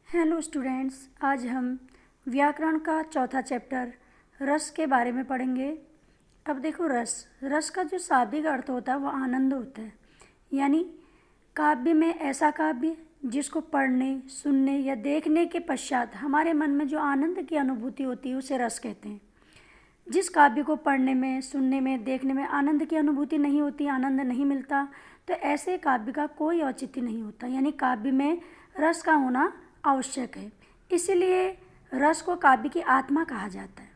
Hello students, आज हम व्याकरण का चौथा चैप्टर रस के बारे में पढ़ेंगे। अब देखो, रस का जो शाब्दिक अर्थ होता है वो आनंद होता है। यानी काव्य में ऐसा काव्य जिसको पढ़ने, सुनने या देखने के पश्चात हमारे मन में जो आनंद की अनुभूति होती है उसे रस कहते हैं। जिस काव्य को पढ़ने में, सुनने में, देखने में आनंद की अनुभूति नहीं होती, आनंद नहीं मिलता, तो ऐसे काव्य का कोई औचित्य नहीं होता। यानी काव्य में रस का होना आवश्यक है, इसलिए रस को काव्य की आत्मा कहा जाता है।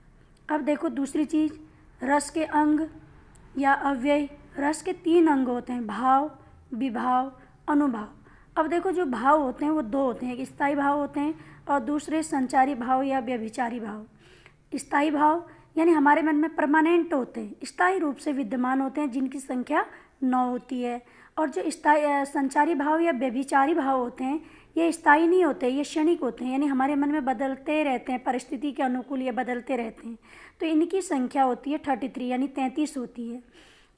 अब देखो दूसरी चीज़, रस के अंग या अव्यय। रस के 3 अंग होते हैं: भाव, विभाव, अनुभाव। अब देखो, जो भाव होते हैं वो 2 होते हैं, एक स्थायी भाव होते हैं और दूसरे संचारी भाव या व्यभिचारी भाव। स्थायी भाव यानी हमारे मन में परमानेंट होते हैं, स्थायी रूप से विद्यमान होते हैं, जिनकी संख्या 9 होती है। और जो संचारी भाव या व्यभिचारी भाव होते हैं, ये स्थायी नहीं होते, ये क्षणिक होते हैं। यानी हमारे मन में बदलते रहते हैं, परिस्थिति के अनुकूल ये बदलते रहते हैं। तो इनकी संख्या होती है 33, यानी 33 होती है।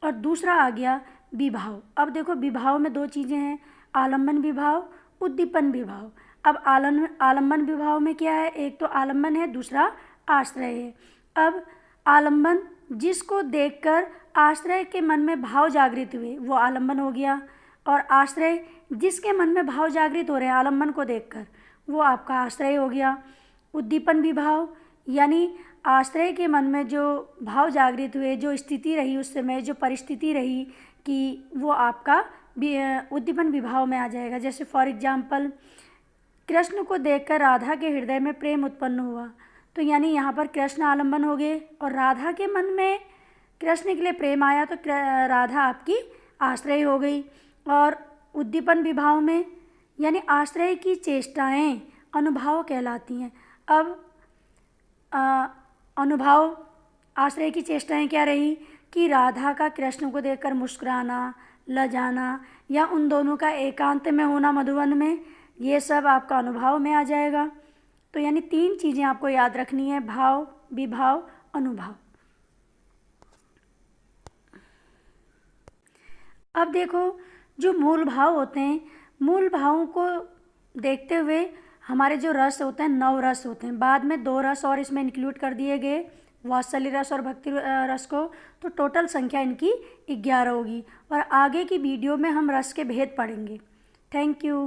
और दूसरा आ गया विभाव। अब देखो, विभाव में 2 चीज़ें हैं: आलम्बन विभाव, उद्दीपन विभाव। अब आलम्बन विभाव में क्या है? एक तो आलम्बन है, दूसरा आश्रय है। अब आलम्बन, जिसको देखकर आश्रय के मन में भाव जागृत हुए, वो आलम्बन हो गया। और आश्रय, जिसके मन में भाव जागृत हो रहे हैं आलम्बन को देखकर, वो आपका आश्रय हो गया। उद्दीपन विभाव यानी आश्रय के मन में जो भाव जागृत हुए, जो स्थिति रही उस समय, जो परिस्थिति रही, कि वो आपका उद्दीपन विभाव में आ जाएगा। जैसे फॉर एग्जाम्पल, कृष्ण को देखकर राधा के हृदय में प्रेम उत्पन्न हुआ, तो यानी यहाँ पर कृष्ण आलम्बन हो गए और राधा के मन में कृष्ण के लिए प्रेम आया, तो राधा आपकी आश्रय हो गई। और उद्दीपन विभाव में यानी आश्रय की चेष्टाएं अनुभाव कहलाती हैं। अब अनुभाव, आश्रय की चेष्टाएं क्या रही कि राधा का कृष्ण को देखकर मुस्कुराना, लजाना, या उन दोनों का एकांत में होना मधुवन में, ये सब आपका अनुभाव में आ जाएगा। तो यानी 3 चीज़ें आपको याद रखनी है: भाव, विभाव, अनुभाव। अब देखो, जो मूल भाव होते हैं, मूल भावों को देखते हुए हमारे जो रस होते हैं 9 रस होते हैं। बाद में 2 रस और इसमें इंक्लूड कर दिए गए, वात्सल्य रस और भक्ति रस को, तो टोटल संख्या इनकी 11 होगी। और आगे की वीडियो में हम रस के भेद पढ़ेंगे। Thank you.